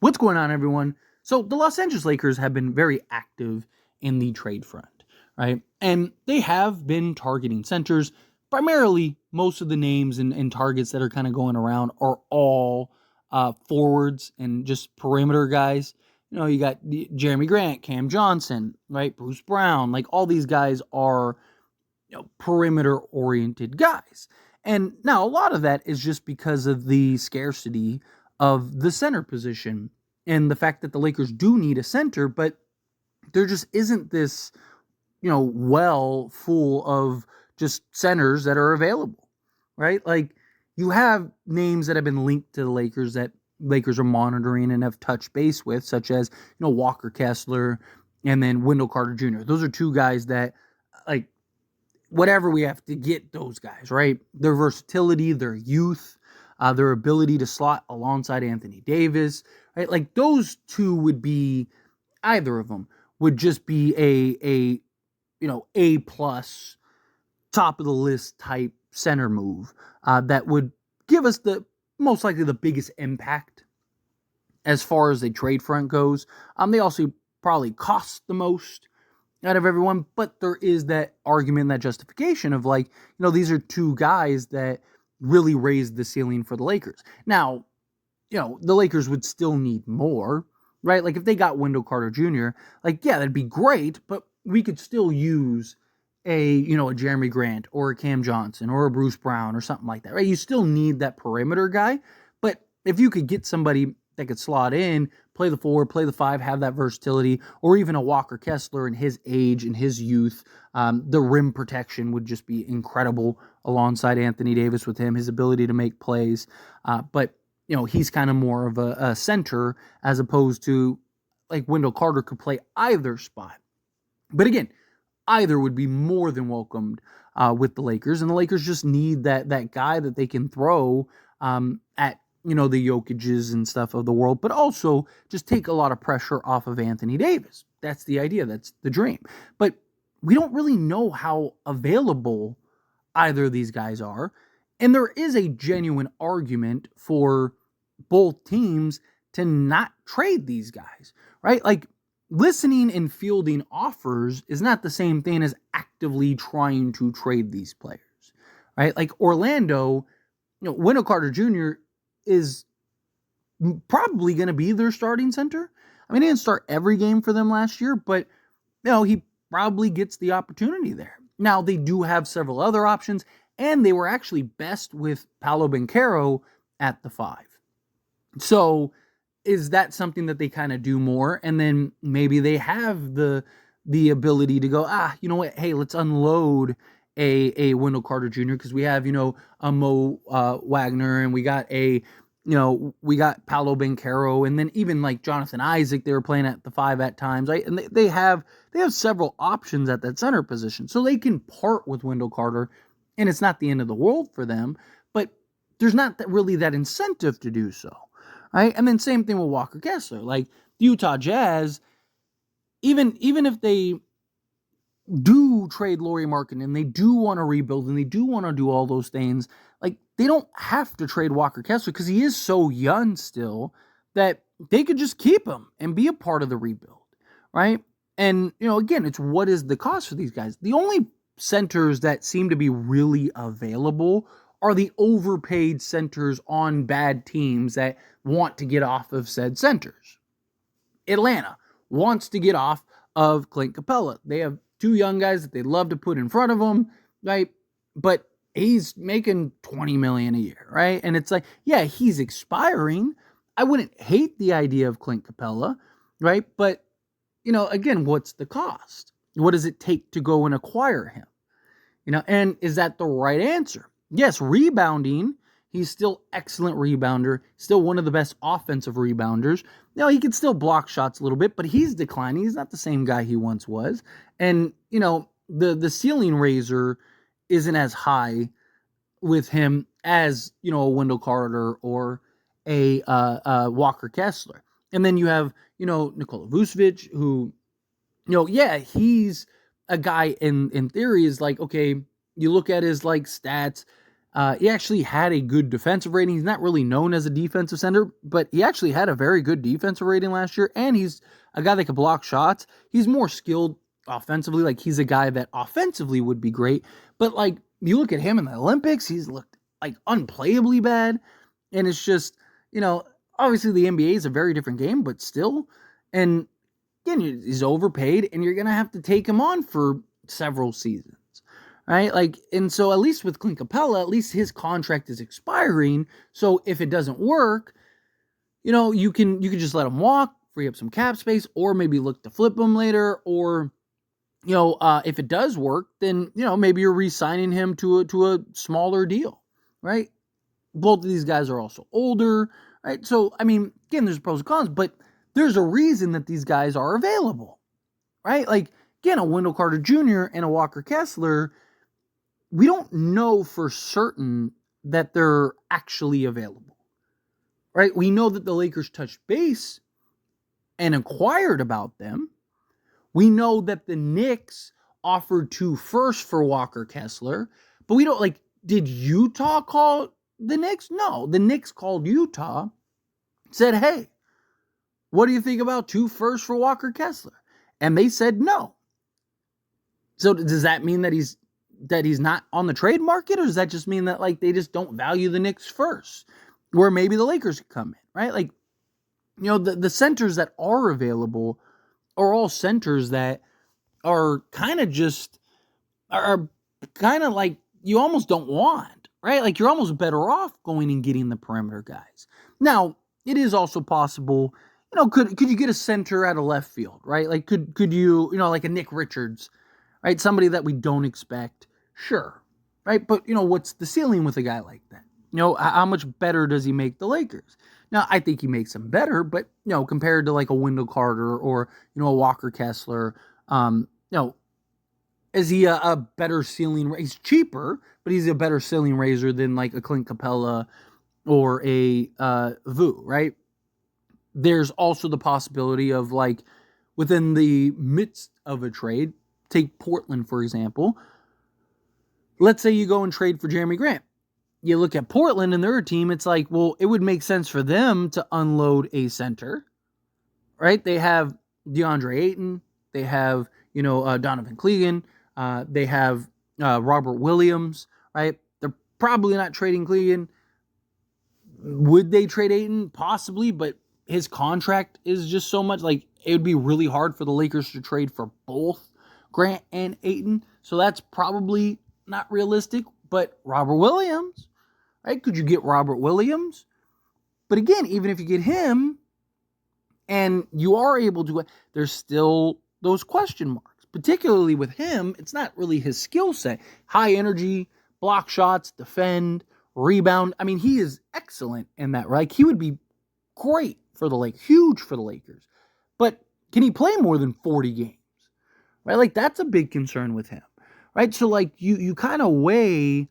What's going on, everyone? So the Los Angeles Lakers have been very active in the trade front, right? And they have been targeting centers. Primarily, most of the names and targets that are kind of going around are all forwards and just perimeter guys. You got Jeremy Grant, Cam Johnson, right? Bruce Brown. Like, all these guys are perimeter-oriented guys. And now a lot of that is just because of the scarcity of the center position and the fact that the Lakers do need a center, but there just isn't this, well full of just centers that are available, right? Like, you have names that have been linked to the Lakers that Lakers are monitoring and have touched base with, such as, Walker Kessler and then Wendell Carter Jr. Those are two guys that, like, whatever we have to get those guys, right? Their versatility, their youth, their ability to slot alongside Anthony Davis, right? Like, those two would be, either of them would just be A plus, top of the list type center move that would give us the most likely the biggest impact as far as the trade front goes. They also probably cost the most out of everyone, but there is that argument, that justification of, like, these are two guys that really raised the ceiling for the Lakers. Now, the Lakers would still need more, right? Like, if they got Wendell Carter Jr., like, yeah, that'd be great, but we could still use a Jeremy Grant or a Cam Johnson or a Bruce Brown or something like that, right? You still need that perimeter guy, but if you could get somebody that could slot in, play the 4, play the 5, have that versatility, or even a Walker Kessler in his age and his youth, the rim protection would just be incredible alongside Anthony Davis with him, his ability to make plays. But he's kind of more of a center, as opposed to, like, Wendell Carter could play either spot. But again, either would be more than welcomed with the Lakers, and the Lakers just need that guy that they can throw at the Jokic's and stuff of the world, but also just take a lot of pressure off of Anthony Davis. That's the idea. That's the dream. But we don't really know how available either of these guys are. And there is a genuine argument for both teams to not trade these guys, right? Like, listening and fielding offers is not the same thing as actively trying to trade these players, right? Like, Orlando, Wendell Carter Jr. is probably going to be their starting center. I mean, he didn't start every game for them last year, but he probably gets the opportunity there. Now, they do have several other options, and they were actually best with Paolo Banchero at the 5. So, is that something that they kind of do more? And then maybe they have the ability to go, you know what? Hey, let's unload a Wendell Carter Jr. because we have, a Mo Wagner, and we got we got Paolo Banchero, and then even like Jonathan Isaac, they were playing at the 5 at times, right? And they have several options at that center position, so they can part with Wendell Carter, and it's not the end of the world for them, but there's not really that incentive to do so, right? And then same thing with Walker Kessler. Like, the Utah Jazz, even if they do trade Lauri Markkanen and they do want to rebuild and they do want to do all those things, like, they don't have to trade Walker Kessler because he is so young still that they could just keep him and be a part of the rebuild, right? And, again, it's what is the cost for these guys? The only centers that seem to be really available are the overpaid centers on bad teams that want to get off of said centers. Atlanta wants to get off of Clint Capela. They have 2 young guys that they love to put in front of them, right? But he's making $20 million a year, right? And it's like, yeah, he's expiring. I wouldn't hate the idea of Clint Capela, right? But, again, what's the cost? What does it take to go and acquire him? And is that the right answer? Yes, rebounding, he's still excellent rebounder, still one of the best offensive rebounders. He can still block shots a little bit, but he's declining. He's not the same guy he once was. And, the ceiling raiser isn't as high with him as, a Wendell Carter or a Walker Kessler. And then you have, Nikola Vuc, who, he's a guy in theory is like, okay, you look at his like stats, He actually had a good defensive rating. He's not really known as a defensive center, but he actually had a very good defensive rating last year, and he's a guy that can block shots. He's more skilled offensively. Like, he's a guy that offensively would be great, but, like, you look at him in the Olympics, he's looked, like, unplayably bad, and it's just, obviously the NBA is a very different game, but still, and again, he's overpaid, and you're going to have to take him on for several seasons. Right? Like, and so at least with Clint Capela, at least his contract is expiring. So if it doesn't work, you can just let him walk, free up some cap space, or maybe look to flip him later. Or, if it does work, then, maybe you're re-signing him to a smaller deal, right? Both of these guys are also older, right? So, I mean, again, there's pros and cons, but there's a reason that these guys are available, right? Like, again, a Wendell Carter Jr. and a Walker Kessler, we don't know for certain that they're actually available, right? We know that the Lakers touched base and inquired about them. We know that the Knicks offered 2 firsts for Walker Kessler, but we don't, did Utah call the Knicks? No, the Knicks called Utah, said, hey, what do you think about 2 firsts for Walker Kessler? And they said no. So does that mean that he's not on the trade market, or does that just mean that they just don't value the Knicks first, where maybe the Lakers could come in, right? The centers that are available are all centers that are kind of you almost don't want, right? You're almost better off going and getting the perimeter guys. Now, it is also possible, could you get a center out of left field, right? Could you, like a Nick Richards, right? Somebody that we don't expect. Sure. Right. But, what's the ceiling with a guy like that? How much better does he make the Lakers? Now, I think he makes them better, but, compared to a Wendell Carter or, a Walker Kessler, is he a better ceiling? He's cheaper, but he's a better ceiling raiser than a Clint Capela or a Vuc, right? There's also the possibility of within the midst of a trade, take Portland, for example. Let's say you go and trade for Jeremy Grant. You look at Portland and their team, it's it would make sense for them to unload a center, right? They have DeAndre Ayton. They have, Donovan Clegan. They have Robert Williams, right? They're probably not trading Clegan. Would they trade Ayton? Possibly, but his contract is just so much. It would be really hard for the Lakers to trade for both Grant and Ayton. So that's probably not realistic. But Robert Williams, right? Could you get Robert Williams? But again, even if you get him and you are able to, there's still those question marks. Particularly with him, it's not really his skill set. High energy, block shots, defend, rebound. I mean, he is excellent in that, right? He would be great for the Lakers, huge for the Lakers. But can he play more than 40 games? Right? That's a big concern with him. Right? So you kind of weigh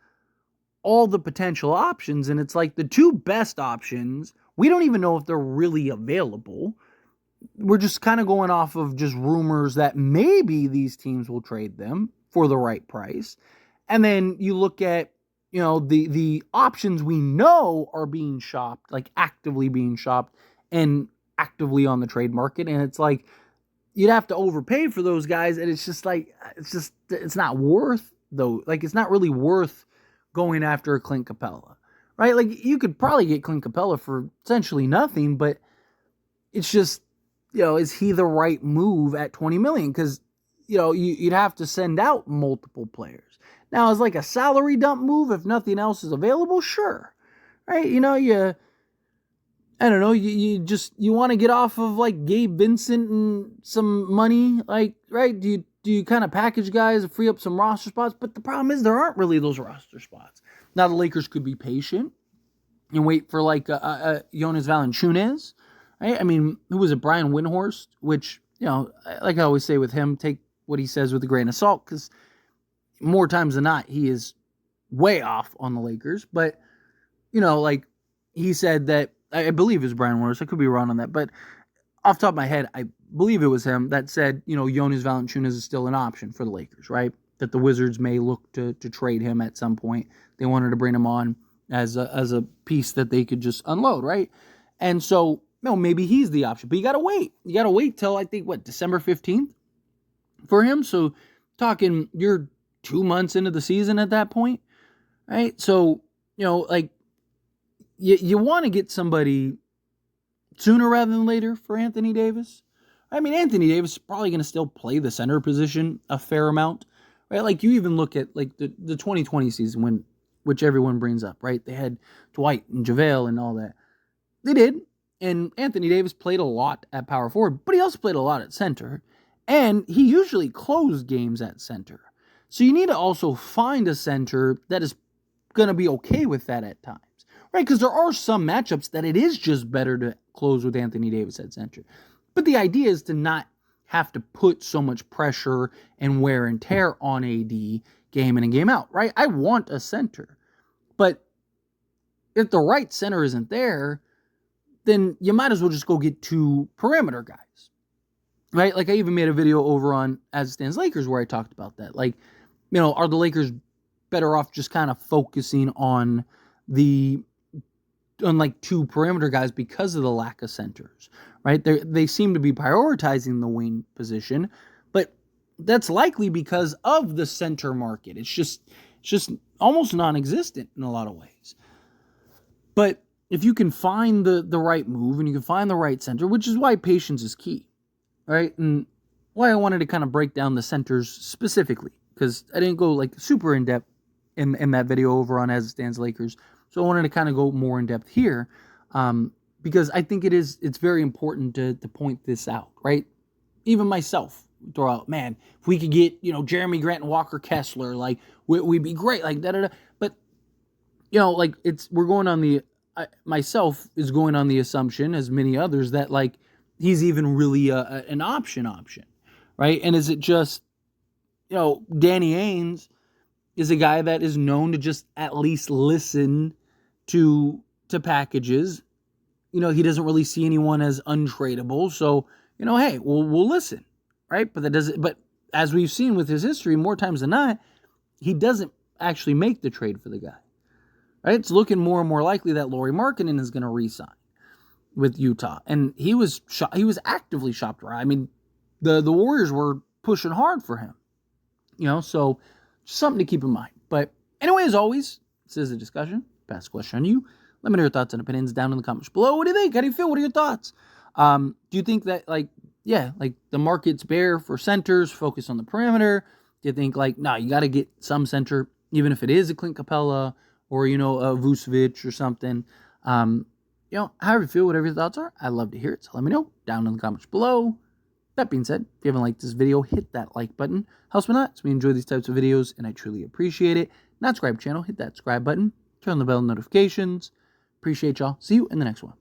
all the potential options, and it's the 2 best options, we don't even know if they're really available. We're just kind of going off of just rumors that maybe these teams will trade them for the right price. And then you look at, the options we know are being shopped, actively being shopped and actively on the trade market. And it's you'd have to overpay for those guys. And it's just it's not worth though. It's not really worth going after a Clint Capela, right? You could probably get Clint Capela for essentially nothing, but it's just, is he the right move at $20 million? Because, you'd have to send out multiple players. Now, as a salary dump move, if nothing else is available, sure. Right? I don't know, you want to get off of Gabe Vincent and some money, right? Do you kind of package guys to free up some roster spots? But the problem is there aren't really those roster spots. Now, the Lakers could be patient and wait for Jonas Valanciunas, right? I mean, who was it? Brian Windhorst, which, like I always say with him, take what he says with a grain of salt, because more times than not, he is way off on the Lakers. But, he said that, I believe it was Brian Windhorst, I could be wrong on that, but off the top of my head, I believe it was him that said, Jonas Valanciunas is still an option for the Lakers, right? that the Wizards may look to trade him at some point. They wanted to bring him on as a piece that they could just unload, right? And so, maybe he's the option. But you got to wait. You got to wait till, I think, December 15th for him? So, you're 2 months into the season at that point, right? So, you want to get somebody sooner rather than later for Anthony Davis. I mean, Anthony Davis is probably going to still play the center position a fair amount, right? Like, you even look at, like, the 2020 season, which everyone brings up, right? They had Dwight and JaVale and all that. They did, and Anthony Davis played a lot at power forward, but he also played a lot at center, and he usually closed games at center. So you need to also find a center that is going to be okay with that at times, right? Because there are some matchups that it is just better to close with Anthony Davis at center. But the idea is to not have to put so much pressure and wear and tear on AD game in and game out, right? I want a center. But if the right center isn't there, then you might as well just go get 2 perimeter guys, right? Like, I even made a video over on As It Stands Lakers where I talked about that. Like, are the Lakers better off just kind of focusing on like 2 perimeter guys because of the lack of centers, right? They seem to be prioritizing the wing position, but that's likely because of the center market. It's just almost non-existent in a lot of ways. But if you can find the right move and you can find the right center, which is why patience is key, right? And why I wanted to kind of break down the centers specifically, because I didn't go like super in depth in that video over on As It Stands Lakers. So I wanted to kind of go more in depth here, because I think it's very important to point this out, right? Even myself throw out, man, if we could get, Jeremy Grant and Walker Kessler, like, we'd be great, like, da-da-da. But, like, we're going on myself is going on the assumption, as many others, that, like, he's even really an option, right? And is it just, Danny Ainge is a guy that is known to just at least listen to packages. He doesn't really see anyone as untradeable. So, hey, we'll listen, right? But as we've seen with his history, more times than not, he doesn't actually make the trade for the guy, right? It's looking more and more likely that Lauri Markkanen is going to re-sign with Utah. And he was actively shopped around. I mean, the Warriors were pushing hard for him, so just something to keep in mind. But anyway, as always, this is a discussion. Pass the question on you. Let me know your thoughts and opinions down in the comments below. What do you think? How do you feel? What are your thoughts? Do you think that, like the market's bare for centers, focus on the perimeter? Do you think, you got to get some center, even if it is a Clint Capela or, a Vucevic or something? However you feel, whatever your thoughts are, I'd love to hear it. So let me know down in the comments below. That being said, if you haven't liked this video, hit that like button. Helps me not, so we enjoy these types of videos, and I truly appreciate it. Not subscribe channel, hit that subscribe button. Turn on the bell notifications. Appreciate y'all. See you in the next one.